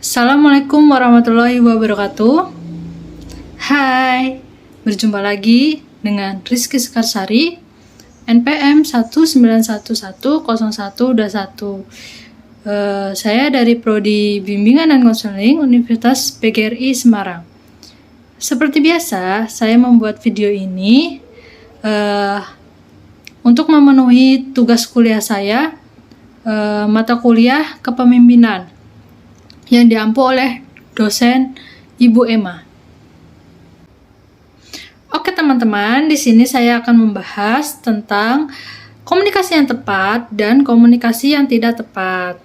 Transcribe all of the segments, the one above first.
Assalamualaikum warahmatullahi wabarakatuh. Hai, berjumpa lagi dengan Rizky Sekarsari, NPM 191101121. Saya dari Prodi Bimbingan dan Konseling Universitas PGRI Semarang. Seperti biasa, saya membuat video ini untuk memenuhi tugas kuliah saya, mata kuliah kepemimpinan yang diampu oleh dosen Ibu Emma. Oke teman-teman, di sini saya akan membahas tentang komunikasi yang tepat dan komunikasi yang tidak tepat.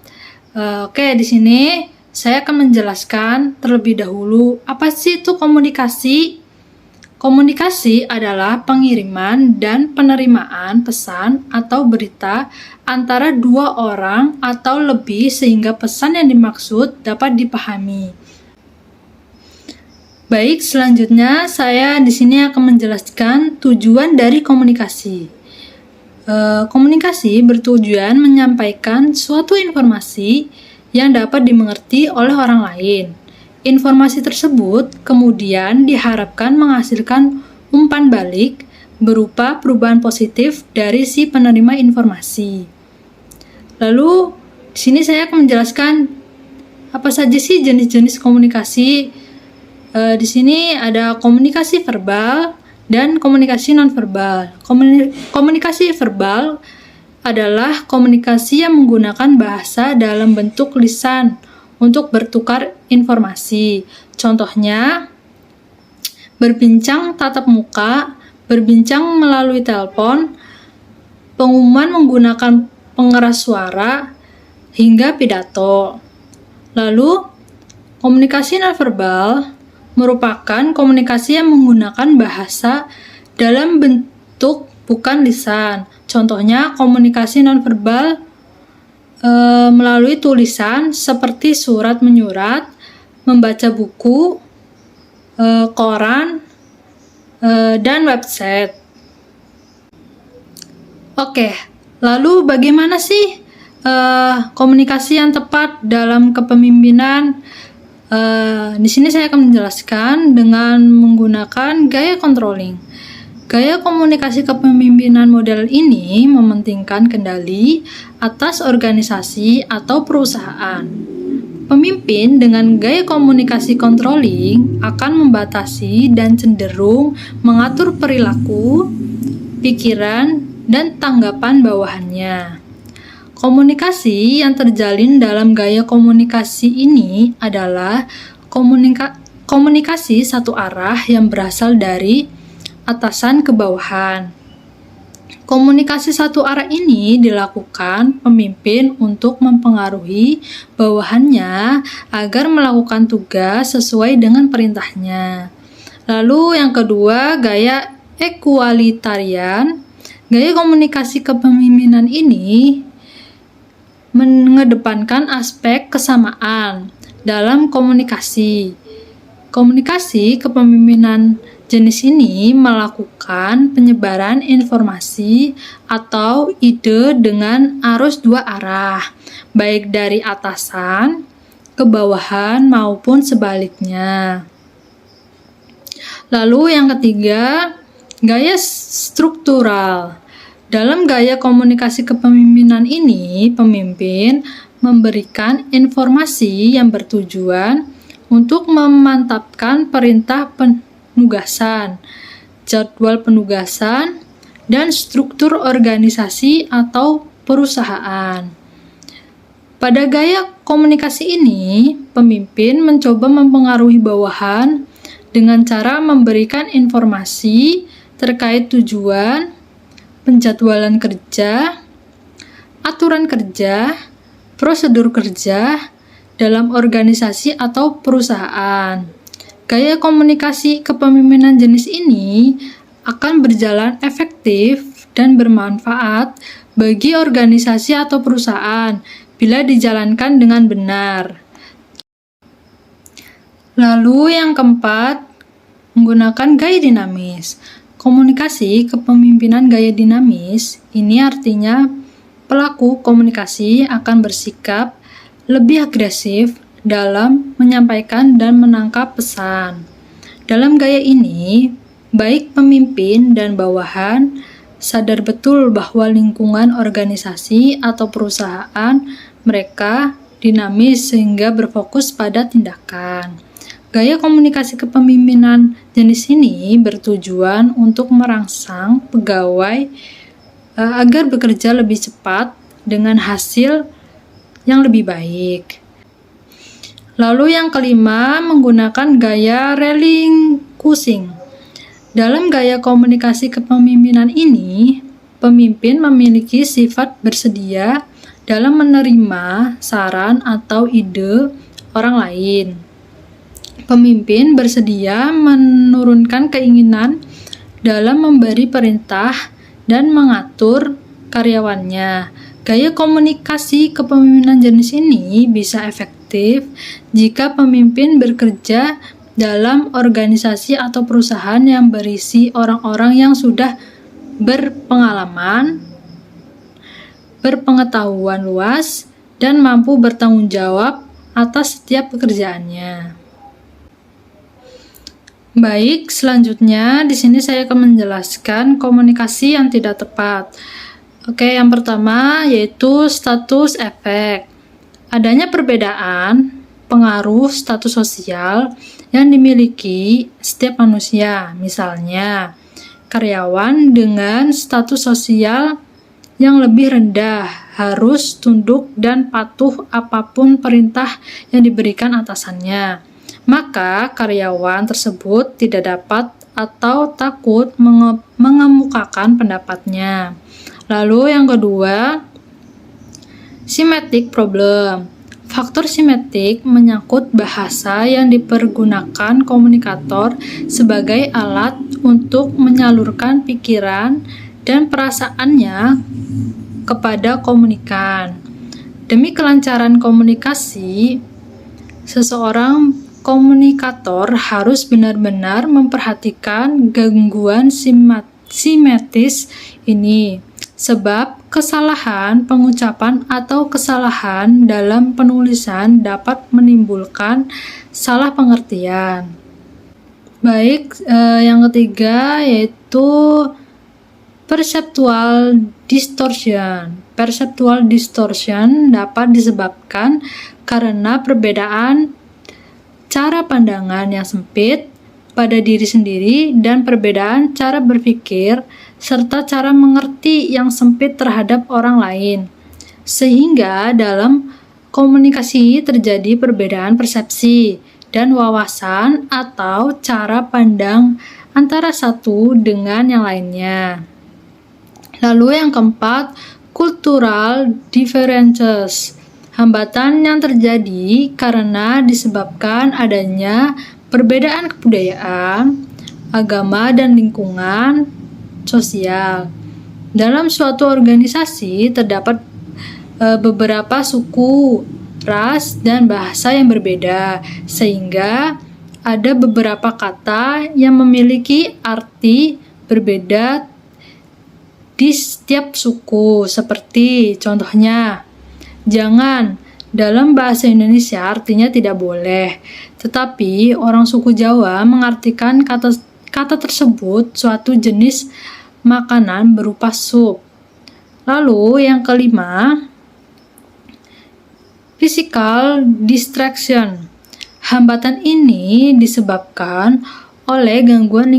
Oke, di sini saya akan menjelaskan terlebih dahulu apa sih itu komunikasi. Komunikasi adalah pengiriman dan penerimaan pesan atau berita antara dua orang atau lebih sehingga pesan yang dimaksud dapat dipahami. Baik, selanjutnya saya di sini akan menjelaskan tujuan dari komunikasi. Komunikasi bertujuan menyampaikan suatu informasi yang dapat dimengerti oleh orang lain. Informasi tersebut kemudian diharapkan menghasilkan umpan balik berupa perubahan positif dari si penerima informasi. Lalu, di sini saya akan menjelaskan apa saja sih jenis-jenis komunikasi. Di sini ada komunikasi verbal dan komunikasi nonverbal. Komunikasi verbal adalah komunikasi yang menggunakan bahasa dalam bentuk lisan untuk bertukar informasi. Contohnya, berbincang tatap muka, berbincang melalui telepon, pengumuman menggunakan pengeras suara, hingga pidato. Lalu, komunikasi nonverbal merupakan komunikasi yang menggunakan bahasa dalam bentuk bukan lisan. Contohnya, komunikasi nonverbal melalui tulisan seperti surat menyurat, membaca buku, koran, dan website. Oke, lalu bagaimana sih komunikasi yang tepat dalam kepemimpinan? Di sini saya akan menjelaskan dengan menggunakan gaya controlling. Gaya komunikasi kepemimpinan model ini mementingkan kendali atas organisasi atau perusahaan. Pemimpin dengan gaya komunikasi controlling akan membatasi dan cenderung mengatur perilaku, pikiran, dan tanggapan bawahannya. Komunikasi yang terjalin dalam gaya komunikasi ini adalah komunikasi satu arah yang berasal dari atasan ke bawahan. Komunikasi satu arah ini dilakukan pemimpin untuk mempengaruhi bawahannya agar melakukan tugas sesuai dengan perintahnya. Lalu yang kedua, gaya equalitarian. Gaya komunikasi kepemimpinan ini mengedepankan aspek kesamaan dalam komunikasi. Komunikasi kepemimpinan jenis ini melakukan penyebaran informasi atau ide dengan arus dua arah, baik dari atasan ke bawahan maupun sebaliknya. Lalu yang ketiga, gaya struktural. Dalam gaya komunikasi kepemimpinan ini, pemimpin memberikan informasi yang bertujuan untuk memantapkan perintah penugasan, jadwal penugasan, dan struktur organisasi atau perusahaan. Pada gaya komunikasi ini, pemimpin mencoba mempengaruhi bawahan dengan cara memberikan informasi terkait tujuan, penjadwalan kerja, aturan kerja, prosedur kerja dalam organisasi atau perusahaan. Gaya komunikasi kepemimpinan jenis ini akan berjalan efektif dan bermanfaat bagi organisasi atau perusahaan bila dijalankan dengan benar. Lalu yang keempat, menggunakan gaya dinamis. Komunikasi kepemimpinan gaya dinamis ini artinya pelaku komunikasi akan bersikap lebih agresif dalam menyampaikan dan menangkap pesan. Dalam gaya ini, baik pemimpin dan bawahan sadar betul bahwa lingkungan organisasi atau perusahaan mereka dinamis sehingga berfokus pada tindakan. Gaya komunikasi kepemimpinan jenis ini bertujuan untuk merangsang pegawai agar bekerja lebih cepat dengan hasil yang lebih baik. Lalu yang kelima, menggunakan gaya relinquishing. Dalam gaya komunikasi kepemimpinan ini, pemimpin memiliki sifat bersedia dalam menerima saran atau ide orang lain. Pemimpin bersedia menurunkan keinginan dalam memberi perintah dan mengatur karyawannya. Gaya komunikasi kepemimpinan jenis ini bisa efektif jika pemimpin bekerja dalam organisasi atau perusahaan yang berisi orang-orang yang sudah berpengalaman, berpengetahuan luas, dan mampu bertanggung jawab atas setiap pekerjaannya. Baik, selanjutnya di sini saya akan menjelaskan komunikasi yang tidak tepat. Oke, yang pertama yaitu status efek. Adanya perbedaan pengaruh status sosial yang dimiliki setiap manusia. Misalnya, karyawan dengan status sosial yang lebih rendah harus tunduk dan patuh apapun perintah yang diberikan atasannya. Maka karyawan tersebut tidak dapat atau takut mengemukakan pendapatnya. Lalu yang kedua, semantic problem. Faktor semantik menyangkut bahasa yang dipergunakan komunikator sebagai alat untuk menyalurkan pikiran dan perasaannya kepada komunikan. Demi kelancaran komunikasi, seseorang komunikator harus benar-benar memperhatikan gangguan simetis ini, sebab kesalahan pengucapan atau kesalahan dalam penulisan dapat menimbulkan salah pengertian. Baik, yang ketiga yaitu perceptual distortion. Perceptual distortion dapat disebabkan karena perbedaan cara pandangan yang sempit pada diri sendiri dan perbedaan cara berpikir serta cara mengerti yang sempit terhadap orang lain. Sehingga dalam komunikasi terjadi perbedaan persepsi dan wawasan atau cara pandang antara satu dengan yang lainnya. Lalu yang keempat, cultural differences. Hambatan yang terjadi karena disebabkan adanya perbedaan kebudayaan, agama, dan lingkungan sosial. Dalam suatu organisasi terdapat beberapa suku, ras, dan bahasa yang berbeda, sehingga ada beberapa kata yang memiliki arti berbeda di setiap suku, seperti contohnya jangan dalam bahasa Indonesia artinya tidak boleh, tetapi orang suku Jawa mengartikan kata tersebut suatu jenis makanan berupa sup. Lalu yang kelima, physical distraction. Hambatan ini disebabkan oleh gangguan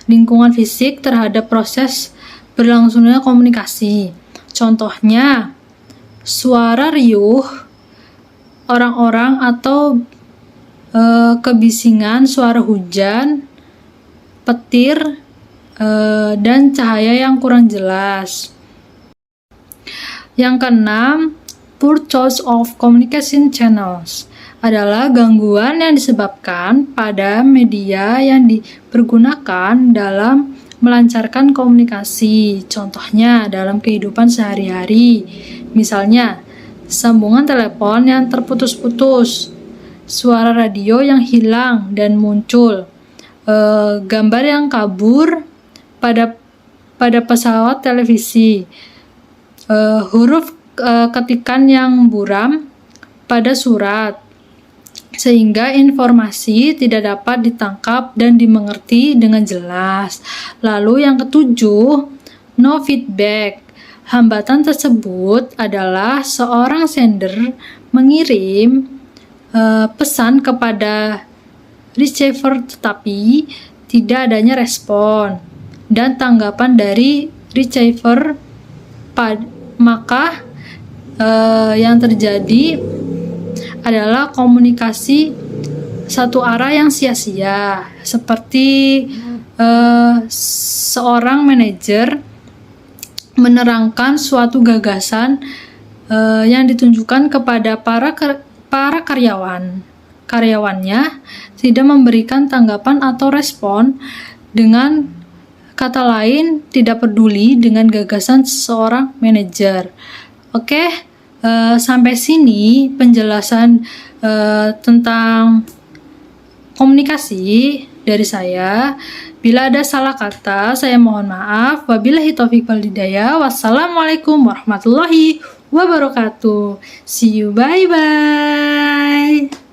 lingkungan fisik terhadap proses berlangsungnya komunikasi. Contohnya, suara riuh orang-orang atau kebisingan suara hujan, petir, dan cahaya yang kurang jelas. Yang keenam, poor choice of communication channels adalah gangguan yang disebabkan pada media yang dipergunakan dalam melancarkan komunikasi. Contohnya dalam kehidupan sehari-hari, misalnya sambungan telepon yang terputus-putus, suara radio yang hilang dan muncul, gambar yang kabur pada pesawat televisi, huruf ketikan yang buram pada surat, sehingga informasi tidak dapat ditangkap dan dimengerti dengan jelas. Lalu yang ketujuh, no feedback. Hambatan tersebut adalah seorang sender mengirim pesan kepada receiver tetapi tidak adanya respon dan tanggapan dari receiver, maka yang terjadi adalah komunikasi satu arah yang sia-sia, seperti seorang manajer menerangkan suatu gagasan yang ditunjukkan kepada para karyawannya tidak memberikan tanggapan atau respon, dengan kata lain tidak peduli dengan gagasan seorang manajer. Oke, sampai sini penjelasan tentang komunikasi dari saya. Bila ada salah kata, saya mohon maaf. Wabillahi taufiq wal hidayah. Wassalamualaikum warahmatullahi wabarakatuh. See you, bye bye.